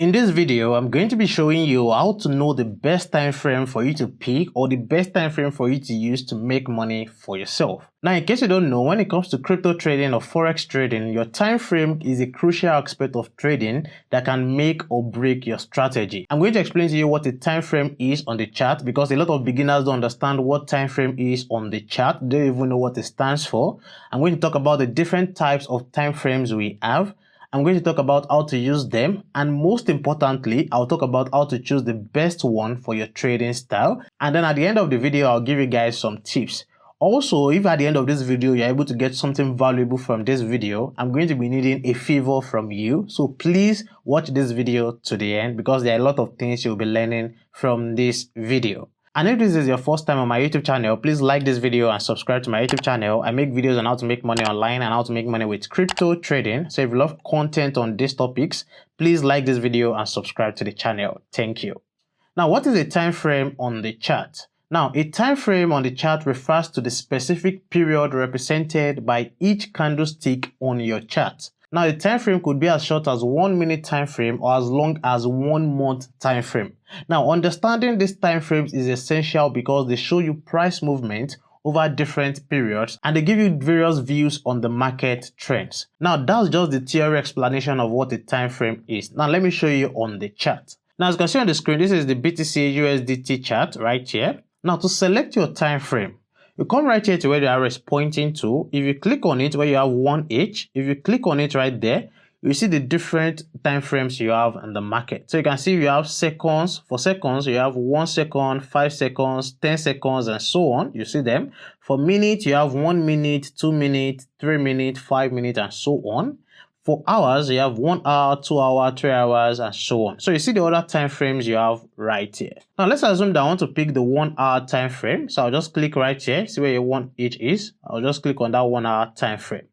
In this video, I'm going to be showing you how to know the best time frame for you to pick or the best time frame for you to use to make money for yourself. Now, in case you don't know, when it comes to crypto trading or forex trading, your time frame is a crucial aspect of trading that can make or break your strategy. I'm going to explain to you what a time frame is on the chart because a lot of beginners don't understand what time frame is on the chart. They don't even know what it stands for. I'm going to talk about the different types of time frames we have. I'm going to talk about how to use them, and most importantly, I'll talk about how to choose the best one for your trading style. And then at the end of the video, I'll give you guys some tips. Also, if at the end of this video, you're able to get something valuable from this video, I'm going to be needing a favor from you. So please watch this video to the end because there are a lot of things you'll be learning from this video. And if this is your first time on my YouTube channel, please like this video and subscribe to my YouTube channel. I make videos on how to make money online and how to make money with crypto trading. So if you love content on these topics, please like this video and subscribe to the channel. Thank you. Now, what is a time frame on the chart? Now, a time frame on the chart refers to the specific period represented by each candlestick on your chart. Now, the time frame could be as short as 1 minute time frame or as long as 1 month time frame. Now, understanding these time frames is essential because they show you price movement over different periods and they give you various views on the market trends. Now, that's just the theory explanation of what a time frame is. Now, let me show you on the chart. Now, as you can see on the screen, this is the BTC USDT chart right here. Now, to select your time frame, you come right here to where the arrow is pointing to. If you click on it where you have 1H, if you click on it right there, you see the different time frames you have in the market. So you can see you have seconds. For seconds, you have 1 second, 5 seconds, 10 seconds, and so on. You see them. For minutes, you have 1 minute, 2 minutes, 3 minutes, 5 minutes, and so on. For hours, you have 1 hour, 2 hours, 3 hours, and so on. So you see the other time frames you have right here. Now let's assume that I want to pick the 1 hour time frame. So I'll just click right here, see where your 1H is. I'll just click on that 1 hour time frame.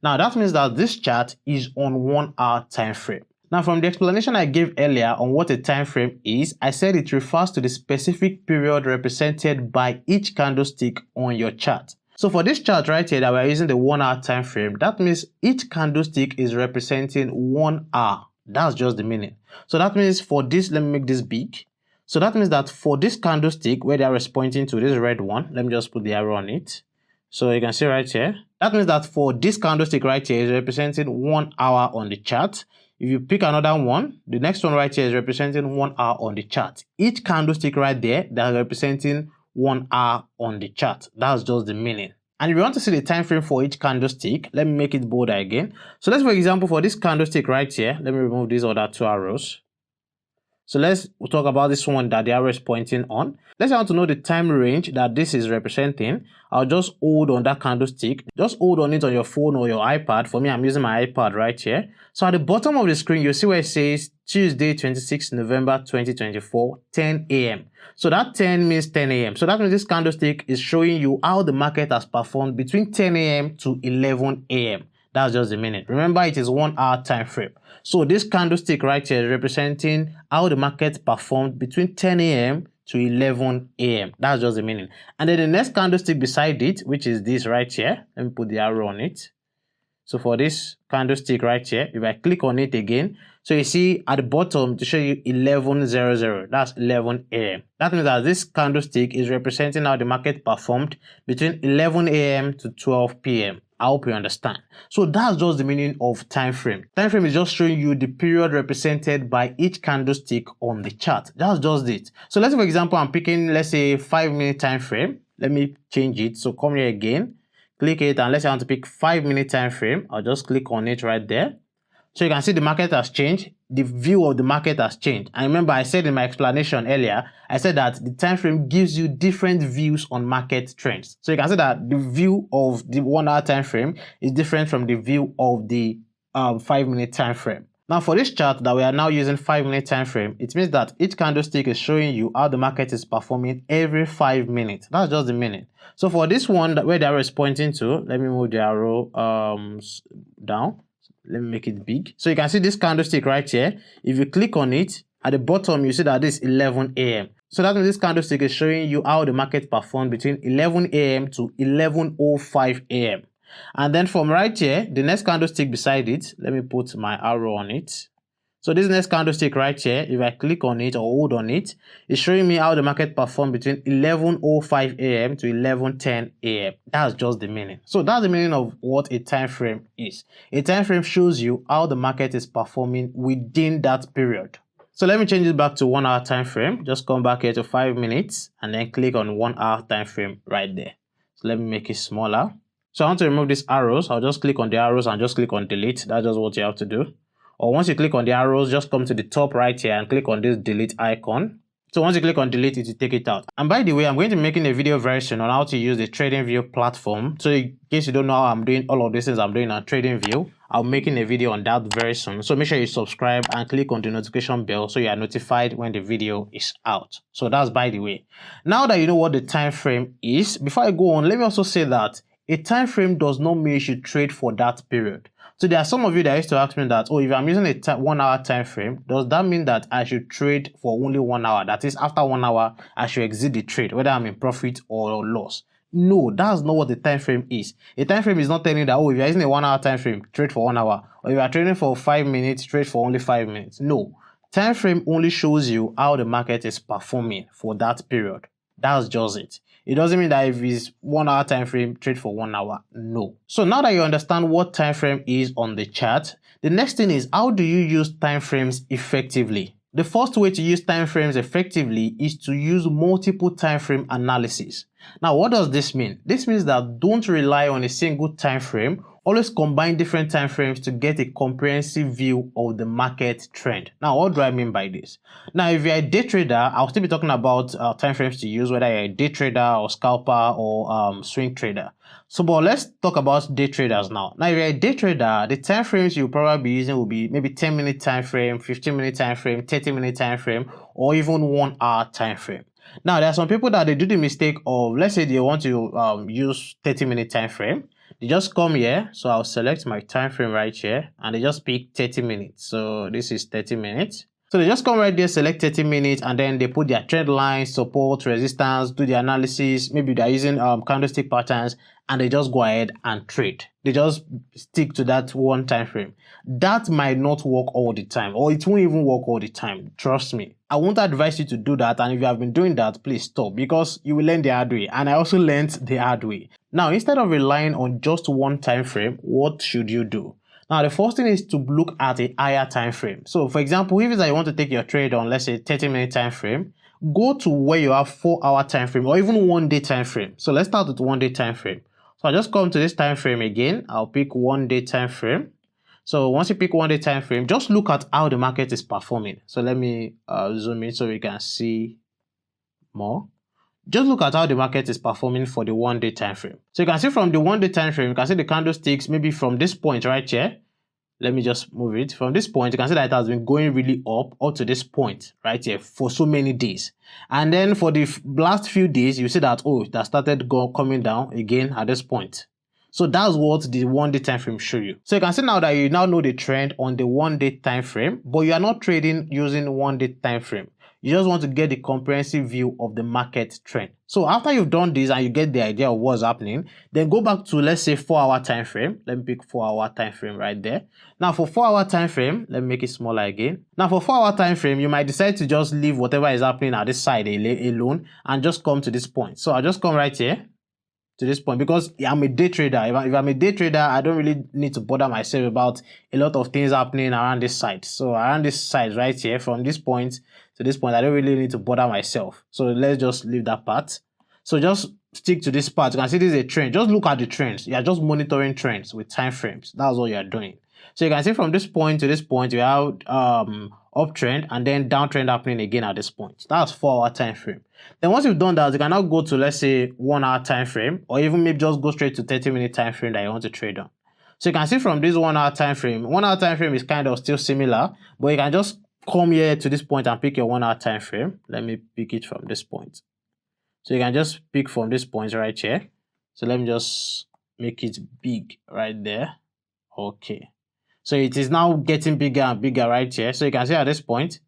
Now that means that this chart is on 1 hour time frame. Now from the explanation I gave earlier on what a time frame is, I said it refers to the specific period represented by each candlestick on your chart. So for this chart right here that we're using the 1 hour time frame, that means each candlestick is representing 1 hour. That's just the meaning. So that means for this, let me make this big. So that means that for this candlestick where the arrow is pointing to, this red one, let me just put the arrow on it. So you can see right here, that means that for this candlestick right here is representing 1 hour on the chart. If you pick another one, the next one right here is representing 1 hour on the chart. Each candlestick right there, that's representing 1 hour on the chart. That's just the meaning. And if you want to see the time frame for each candlestick, let me make it bolder again. So let's, for example, for this candlestick right here, let me remove these other 2 arrows. So let's talk about this one that the arrow is pointing on. Let's want to know the time range that this is representing. I'll just hold on that candlestick. Just hold on it on your phone or your iPad. For me, I'm using my iPad right here. So at the bottom of the screen, you'll see where it says Tuesday, 26 November 2024, 10 a.m. So that 10 means 10 a.m. So that means this candlestick is showing you how the market has performed between 10 a.m. to 11 a.m. That's just the minute. Remember, it is 1 hour time frame. So this candlestick right here is representing how the market performed between 10 a.m. to 11 a.m. That's just the meaning. And then the next candlestick beside it, which is this right here, let me put the arrow on it. So for this candlestick right here, if I click on it again, so you see at the bottom to show you 11:00, that's 11 a.m. That means that this candlestick is representing how the market performed between 11 a.m. to 12 p.m. I hope you understand. So that's just the meaning of time frame. Time frame is just showing you the period represented by each candlestick on the chart. That's just it. So let's say, for example, I'm picking, let's say, 5-minute time frame. Let me change it. So come here again, click it, and let's say I want to pick 5-minute time frame. I'll just click on it right there. So you can see the market has changed. The view of the market has changed. And remember, I said in my explanation earlier, I said that the time frame gives you different views on market trends. So you can see that the view of the 1 hour time frame is different from the view of the 5-minute time frame. Now for this chart that we are now using 5-minute time frame, it means that each candlestick is showing you how the market is performing every 5 minutes. That's just the meaning. So for this one where the arrow is pointing to, let me move the arrow down. Let me make it big. So you can see this candlestick right here. If you click on it, at the bottom, you see that this is 11 a.m. So that means this candlestick is showing you how the market performed between 11 a.m. to 11:05 a.m. And then from right here, the next candlestick beside it, let me put my arrow on it. So this next candlestick right here, if I click on it or hold on it, it's showing me how the market performed between 11:05 a.m. to 11:10 a.m. That's just the meaning. So that's the meaning of what a time frame is. A time frame shows you how the market is performing within that period. So let me change it back to 1 hour time frame. Just come back here to 5 minutes and then click on 1 hour time frame right there. So let me make it smaller. So I want to remove these arrows. I'll just click on the arrows and just click on delete. That's just what you have to do. Or once you click on the arrows, just come to the top right here and click on this delete icon. So once you click on delete, it will take it out. And by the way, I'm going to be making a video very soon on how to use the TradingView platform. So in case you don't know how I'm doing all of these things I'm doing on TradingView, I'm making a video on that very soon. So make sure you subscribe and click on the notification bell so you are notified when the video is out. So that's by the way. Now that you know what the time frame is, before I go on, let me also say that a time frame does not mean you should trade for that period. So there are some of you that used to ask me that, oh, if I'm using a 1 hour time frame, does that mean that I should trade for only 1 hour? That is, after 1 hour, I should exit the trade, whether I'm in profit or loss. No, that's not what the time frame is. A time frame is not telling you that, oh, if you're using a 1 hour time frame, trade for 1 hour. Or if you're trading for 5 minutes, trade for only 5 minutes. No, time frame only shows you how the market is performing for that period. That's just it. It doesn't mean that if it's 1 hour time frame, trade for 1 hour. No. So now that you understand what time frame is on the chart, the next thing is, how do you use time frames effectively? The first way to use time frames effectively is to use multiple time frame analysis. Now, what does this mean? This means that don't rely on a single time frame. Always combine different time frames to get a comprehensive view of the market trend. Now, what do I mean by this? Now, if you're a day trader, I'll still be talking about time frames to use, whether you're a day trader or scalper or swing trader. So, but let's talk about day traders now. Now, if you're a day trader, the time frames you'll probably be using will be maybe 10-minute time frame, 15-minute time frame, 30-minute time frame, or even 1 hour time frame. Now, there are some people that they do the mistake of, let's say they want to use 30-minute time frame. They just come here, so I'll select my time frame right here, and they just pick 30 minutes. So this is 30 minutes. So they just come right there, select 30 minutes, and then they put their trend line, support, resistance, do the analysis. Maybe they're using candlestick patterns, and they just go ahead and trade. They just stick to that one time frame. That might not work all the time, or it won't even work all the time. Trust me. I won't advise you to do that, and if you have been doing that, please stop, because you will learn the hard way, and I also learned the hard way. Now, instead of relying on just one time frame, what should you do? Now, the first thing is to look at a higher time frame. So, for example, if it's that you want to take your trade on, let's say, 30-minute time frame, go to where you have 4-hour time frame or even 1 day time frame. So let's start with 1 day time frame. So I'll just come to this time frame again. I'll pick 1 day time frame. So once you pick 1 day time frame, just look at how the market is performing. So let me zoom in so we can see more. Just look at how the market is performing for the 1 day time frame. So you can see from the 1 day time frame, you can see the candlesticks maybe from this point right here. Let me just move it. From this point, you can see that it has been going really up to this point right here for so many days. And then for the last few days, you see that, oh, it has started coming down again at this point. So that's what the 1 day time frame show you. So you can see now that you now know the trend on the 1 day time frame, but you are not trading using 1 day time frame. You just want to get the comprehensive view of the market trend. So after you've done this and you get the idea of what's happening, then go back to, let's say, 4-hour time frame. Let me pick 4-hour time frame right there. Now for 4-hour time frame, let me make it smaller again. Now for 4-hour time frame, you might decide to just leave whatever is happening at this side alone and just come to this point. So I'll just come right here to this point, because I'm a day trader. If I'm a day trader, I don't really need to bother myself about a lot of things happening around this side. So around this side right here, from this point to this point, I don't really need to bother myself. So let's just leave that part. So just stick to this part. You can see this is a trend. Just look at the trends. You are just monitoring trends with time frames. That's what you are doing. So you can see from this point to this point, you have uptrend and then downtrend happening again at this point. That's 4-hour time frame. Then once you've done that, you can now go to, let's say, 1-hour time frame, or even maybe just go straight to 30-minute time frame that you want to trade on. So you can see from this 1-hour time frame, 1-hour time frame is kind of still similar, but you can just come here to this point and pick your 1-hour time frame. Let me pick it from this point. So you can just pick from this point right here. So let me just make it big right there. Okay. So it is now getting bigger and bigger right here. So you can see at this point,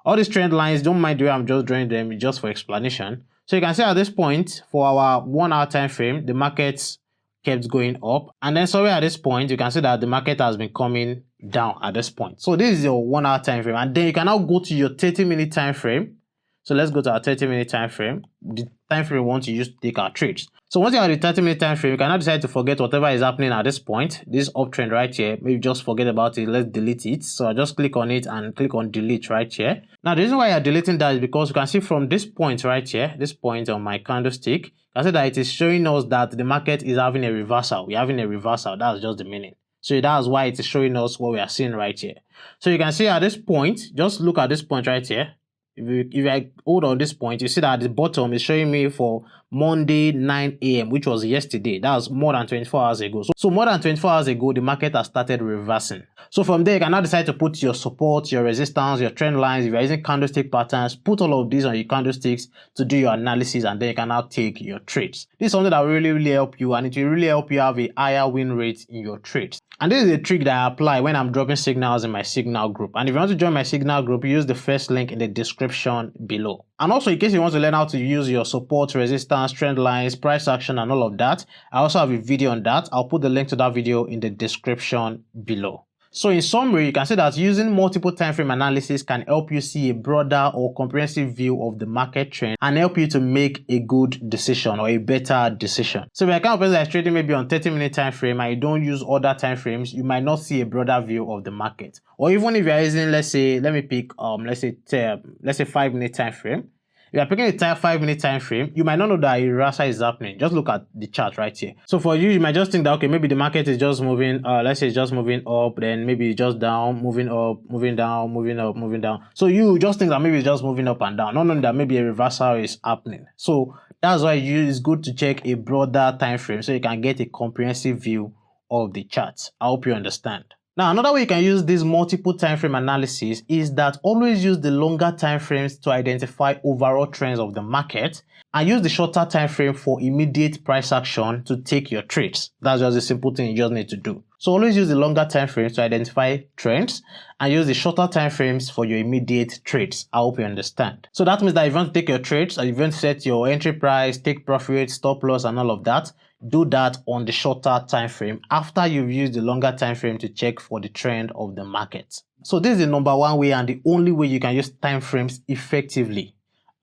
all these trend lines, don't mind the way I'm just drawing them just for explanation. So you can see at this point, for our 1-hour time frame, the market kept going up, and then somewhere at this point you can see that the market has been coming down at this point. So this is your 1 hour time frame, and then you can now go to your 30-minute time frame. So let's go to our 30-minute time frame, the time frame we want to use to take our trades. So once you have the 30-minute time frame, you can now decide to forget whatever is happening at this point, this uptrend right here. Maybe just forget about it. Let's delete it. So I just click on it and click on delete right here. Now the reason why you're deleting that is because you can see from this point right here, this point on my candlestick, you can see that it is showing us that the market is having a reversal. We're having a reversal. That's just the meaning. So that's why it is showing us what we are seeing right here. So you can see at this point, just look at this point right here. If I hold on this point, you see that at the bottom is showing me for Monday 9 a.m. which was yesterday. That was more than 24 hours ago. So more than 24 hours ago, the market has started reversing. So from there, you can now decide to put your support, your resistance, your trend lines. If you're using candlestick patterns, put all of these on your candlesticks to do your analysis, and then you can now take your trades. This is something that will really help you, and it will really help you have a higher win rate in your trades. And this is a trick that I apply when I'm dropping signals in my signal group. And if you want to join my signal group, use the first link in the description below. And also, in case you want to learn how to use your support, resistance, trend lines, price action, and all of that, I also have a video on that. I'll put the link to that video in the description below. So in summary, you can see that using multiple time frame analysis can help you see a broader or comprehensive view of the market trend and help you to make a good decision or a better decision. So if you're kind of person that's trading maybe on 30-minute time frame and you don't use other time frames, you might not see a broader view of the market. Or even if you're using, let's say, let me pick let's say 5-minute time frame. If you're picking a 5-minute time frame, you might not know that a reversal is happening. Just look at the chart right here. So for you, you might just think that, okay, maybe the market is just moving, let's say it's just moving up, then maybe just down, moving up, moving down, moving up, moving down. So you just think that maybe it's just moving up and down, not knowing that maybe a reversal is happening. So that's why it's good to check a broader time frame so you can get a comprehensive view of the charts. I hope you understand. Now, another way you can use this multiple time frame analysis is that always use the longer time frames to identify overall trends of the market and use the shorter time frame for immediate price action to take your trades. That's just a simple thing you just need to do. So always use the longer time frames to identify trends and use the shorter time frames for your immediate trades. I hope you understand. So that means that if you want to take your trades, and if you want to set your entry price, take profit, stop loss, and all of that, do that on the shorter time frame after you've used the longer time frame to check for the trend of the market. So this is the number one way and the only way you can use time frames effectively.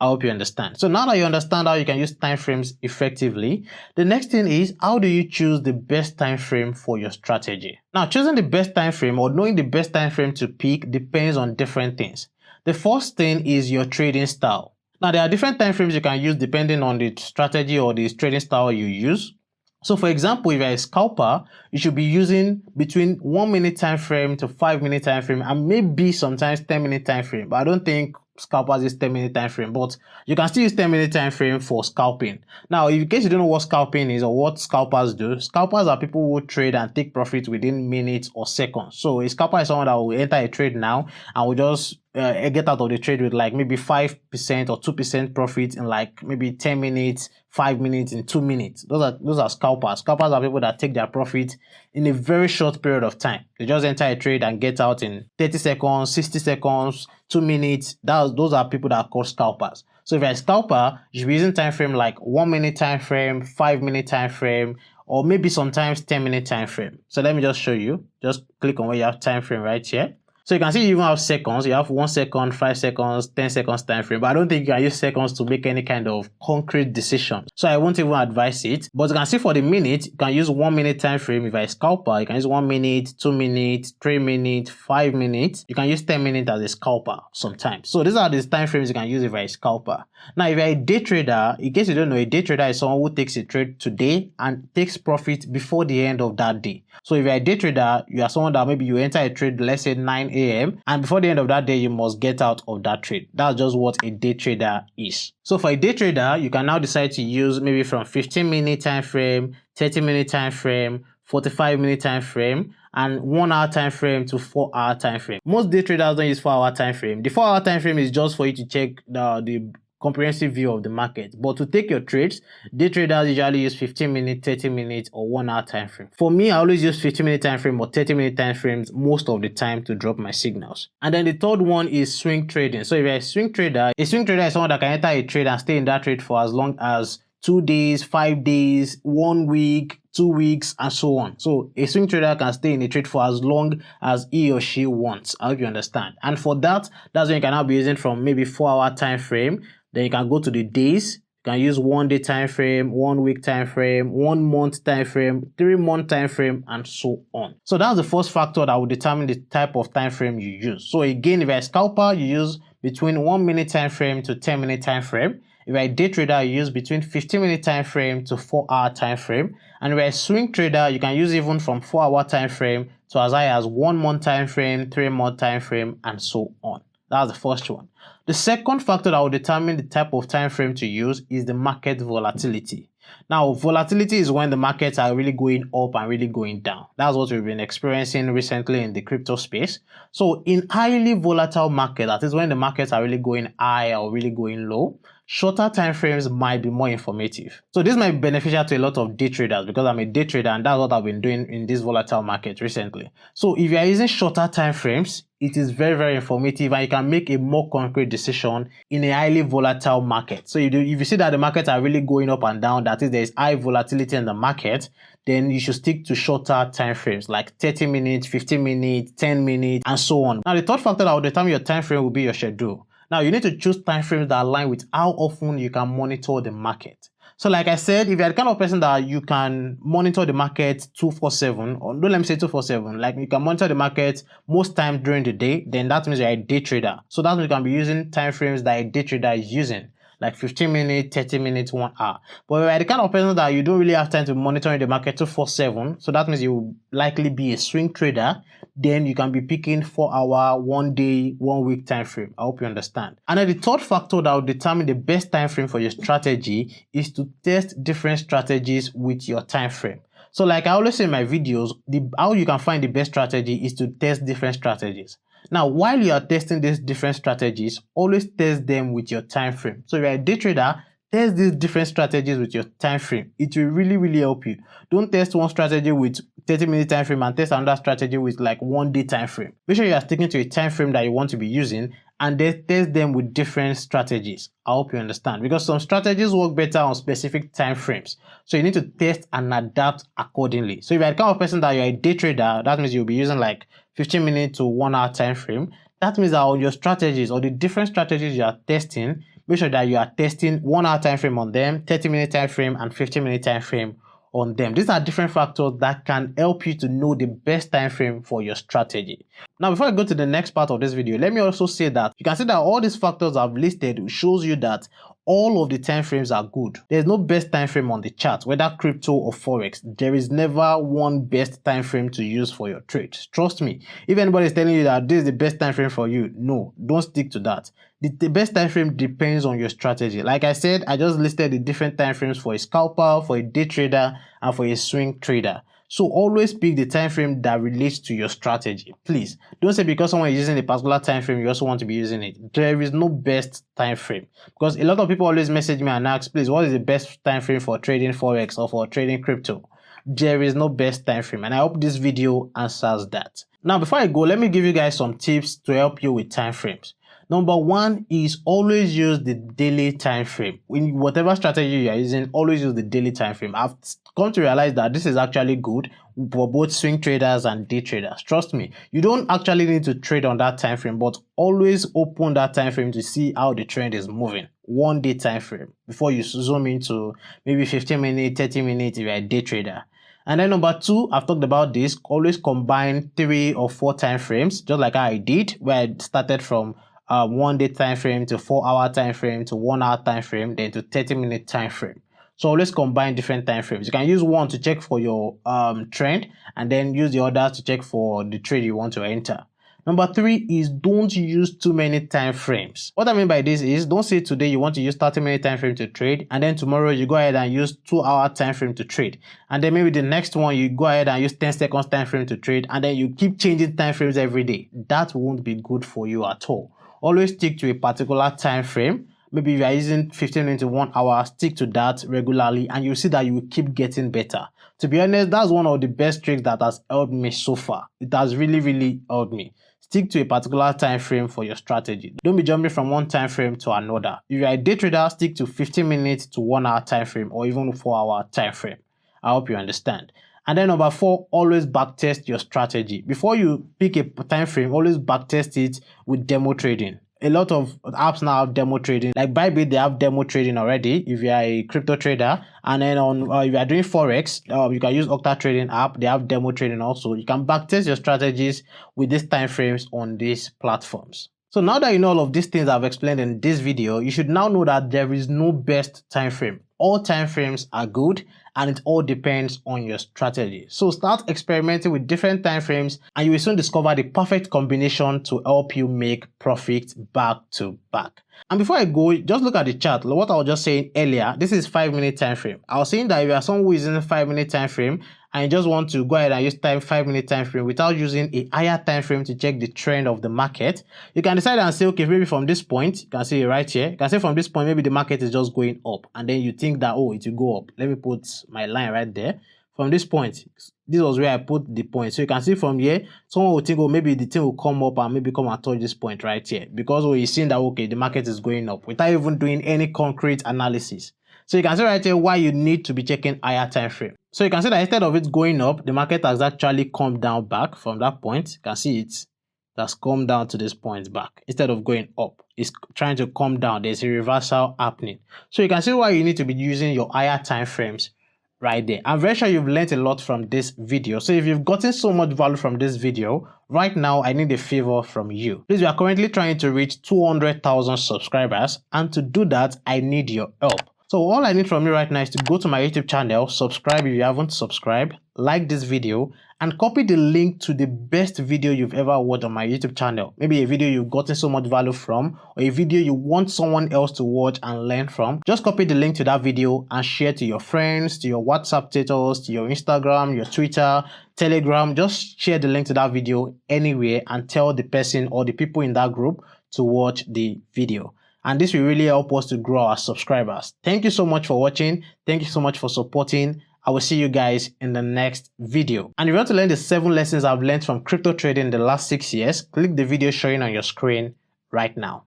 I hope you understand. So now that you understand how you can use time frames effectively, the next thing is, how do you choose the best time frame for your strategy? Now, choosing the best time frame or knowing the best time frame to pick depends on different things. The first thing is your trading style. Now, there are different time frames you can use depending on the strategy or the trading style you use. So for example, if you're a scalper, you should be using between 1 minute time frame to 5 minute time frame and maybe sometimes 10-minute time frame. But I don't think scalpers use 10-minute time frame, but you can still use 10-minute time frame for scalping. Now, in case you don't know what scalping is or what scalpers do, scalpers are people who trade and take profit within minutes or seconds. So a scalper is someone that will enter a trade now and will just get out of the trade with like maybe 5% or 2% profit in like maybe 10 minutes, 5 minutes, in 2 minutes. Those are scalpers. Scalpers are people that take their profit in a very short period of time. They just enter a trade and get out in 30 seconds, 60 seconds, 2 minutes. Those are people that are called scalpers. So if you're a scalper, you should be using time frame like 1 minute time frame, 5 minute time frame, or maybe sometimes 10-minute time frame. So let me just show you. Just click on where you have time frame right here. So you can see you even have seconds. You have 1 second, 5 seconds, 10 seconds time frame. But I don't think you can use seconds to make any kind of concrete decision. So I won't even advise it. But you can see for the minute, you can use 1 minute time frame. If you're a scalper, you can use 1 minute, 2 minutes, 3 minutes, 5 minutes. You can use 10 minutes as a scalper sometimes. So these are the time frames you can use if you're a scalper. Now, if you're a day trader, in case you don't know, a day trader is someone who takes a trade today and takes profit before the end of that day. So if you're a day trader, you are someone that maybe you enter a trade, let's say 9 a.m. and before the end of that day, you must get out of that trade. That's just what a day trader is. So for a day trader, you can now decide to use maybe from 15-minute time frame, 30-minute time frame, 45-minute time frame, and 1 hour time frame to 4 hour time frame. Most day traders don't use 4 hour time frame. The 4 hour time frame is just for you to check the comprehensive view of the market. But to take your trades, day traders usually use 15-minute, 30-minute, or 1 hour time frame. For me, I always use 15-minute time frame or 30-minute time frames most of the time to drop my signals. And then the third one is swing trading. So if you're a swing trader is someone that can enter a trade and stay in that trade for as long as 2 days, 5 days, 1 week, 2 weeks, and so on. So a swing trader can stay in a trade for as long as he or she wants. I hope you understand. And for that, that's when you can now be using from maybe 4-hour time frame. Then you can go to the days. You can use 1 day time frame, 1 week time frame, 1 month time frame, 3 month time frame, and so on. So that's the first factor that will determine the type of time frame you use. So again, if you're a scalper, you use between 1 minute time frame to 10 minute time frame. If you're a day trader, you use between 15 minute time frame to 4-hour time frame. And if you're a swing trader, you can use even from 4-hour time frame to as high as 1 month time frame, 3 month time frame, and so on. That's the first one. The second factor that will determine the type of time frame to use is the market volatility. Now, volatility is when the markets are really going up and really going down. That's what we've been experiencing recently in the crypto space. So in highly volatile market, that is when the markets are really going high or really going low, shorter time frames might be more informative. So this might be beneficial to a lot of day traders because I'm a day trader and that's what I've been doing in this volatile market recently. So if you are using shorter time frames, it is very, very informative and you can make a more concrete decision in a highly volatile market. So if you see that the markets are really going up and down, that is, there is high volatility in the market, then you should stick to shorter time frames like 30 minutes, 15 minutes, 10 minutes, and so on. Now, the third factor that will determine your time frame will be your schedule. Now, you need to choose time frames that align with how often you can monitor the market. So like I said, if you're the kind of person that you can monitor the market 247, or don't let me say 247, like you can monitor the market most times during the day, then that means you're a day trader. So that means you can be using time frames that a day trader is using, like 15 minutes, 30 minutes, 1 hour. But if you're the kind of person that you don't really have time to monitor the market 247, so that means you will likely be a swing trader, then you can be picking 4-hour, 1 day, 1 week time frame. I hope you understand. And then the third factor that will determine the best time frame for your strategy is to test different strategies with your time frame. So like I always say in my videos, how you can find the best strategy is to test different strategies. Now, while you are testing these different strategies, always test them with your time frame. So if you're a day trader, test these different strategies with your time frame. It will really, really help you. Don't test one strategy with 30-minute time frame and test another strategy with like 1 day time frame. Make sure you are sticking to a time frame that you want to be using and then test them with different strategies. I hope you understand, because some strategies work better on specific time frames. So you need to test and adapt accordingly. So if you're the kind of person that you're a day trader, that means you'll be using like 15 minute to 1 hour time frame. That means that on your strategies or the different strategies you are testing, make sure that you are testing 1 hour time frame on them, 30-minute time frame, and 15-minute time frame on them. These are different factors that can help you to know the best time frame for your strategy. Now, before I go to the next part of this video, let me also say that you can see that all these factors I've listed shows you that all of the time frames are good. There's no best time frame on the chart, whether crypto or forex. There is never one best time frame to use for your trades. Trust me. If anybody is telling you that this is the best time frame for you, no, don't stick to that. The best time frame depends on your strategy. Like I said, I just listed the different time frames for a scalper, for a day trader, and for a swing trader. So always pick the time frame that relates to your strategy. Please don't say because someone is using a particular time frame, you also want to be using it. There is no best time frame, because a lot of people always message me and ask, please, what is the best time frame for trading forex or for trading crypto? There is no best time frame, and I hope this video answers that. Now, before I go, let me give you guys some tips to help you with time frames. Number one is always use the daily time frame. In whatever strategy you are using, always use the daily time frame. I've come to realize that this is actually good for both swing traders and day traders. Trust me, you don't actually need to trade on that time frame, but always open that time frame to see how the trend is moving. 1 day time frame before you zoom into maybe 15 minutes, 30 minutes if you're a day trader. And then number two, I've talked about this, always combine 3 or 4 time frames, just like I did, where I started from 1 day time frame to 4-hour time frame to 1 hour time frame, then to 30-minute time frame. So always combine different time frames. You can use one to check for your trend, and then use the other to check for the trade you want to enter. Number 3 is don't use too many time frames. What I mean by this is, don't say today you want to use 30-minute time frame to trade, and then tomorrow you go ahead and use 2-hour time frame to trade, and then maybe the next one you go ahead and use 10 seconds time frame to trade, and then you keep changing time frames every day. That won't be good for you at all. Always stick to a particular time frame. Maybe if you are using 15 minutes to 1 hour, stick to that regularly, and you'll see that you will keep getting better. To be honest, that's one of the best tricks that has helped me so far. It has really, really helped me. Stick to a particular time frame for your strategy. Don't be jumping from one time frame to another. If you're a day trader, stick to 15 minutes to 1 hour time frame or even 4-hour time frame. I hope you understand. And then number 4, always backtest your strategy. Before you pick a time frame, always backtest it with demo trading. A lot of apps now have demo trading. Like BYBIT, they have demo trading already if you are a crypto trader. And then if you are doing Forex, you can use Octa Trading app. They have demo trading also. You can backtest your strategies with these time frames on these platforms. So now that you know all of these things I've explained in this video, you should now know that there is no best time frame. All time frames are good and it all depends on your strategy. So start experimenting with different time frames and you will soon discover the perfect combination to help you make profit back to back. And before I go, just look at the chart. What I was just saying earlier, this is 5-minute time frame. I was saying that if you are someone who is in a 5-minute time frame and you just want to go ahead and use 5-minute time frame without using a higher time frame to check the trend of the market, you can decide and say, okay, maybe from this point, you can see it right here. You can say from this point, maybe the market is just going up, and then you think that, oh, it will go up. Let me put my line right there. From this point, this was where I put the point. So you can see from here, someone will think, oh, maybe the thing will come up and maybe come and touch this point right here, because you're seeing that, okay, the market is going up without even doing any concrete analysis. So you can see right here why you need to be checking higher time frame. So you can see that instead of it going up, the market has actually come down back from that point. You can see it has come down to this point back. Instead of going up, it's trying to come down. There's a reversal happening. So you can see why you need to be using your higher time frames right there. I'm very sure you've learned a lot from this video. So if you've gotten so much value from this video, right now I need a favor from you. Please, we are currently trying to reach 200,000 subscribers, and to do that, I need your help. So all I need from you right now is to go to my YouTube channel, subscribe if you haven't subscribed, like this video, and copy the link to the best video you've ever watched on my YouTube channel. Maybe a video you've gotten so much value from, or a video you want someone else to watch and learn from. Just copy the link to that video and share to your friends, to your WhatsApp status, to your Instagram, your Twitter, Telegram. Just share the link to that video anywhere and tell the person or the people in that group to watch the video. And this will really help us to grow our subscribers. Thank you so much for watching. Thank you so much for supporting. I will see you guys in the next video. And if you want to learn the 7 lessons I've learned from crypto trading in the last 6 years, click the video showing on your screen right now.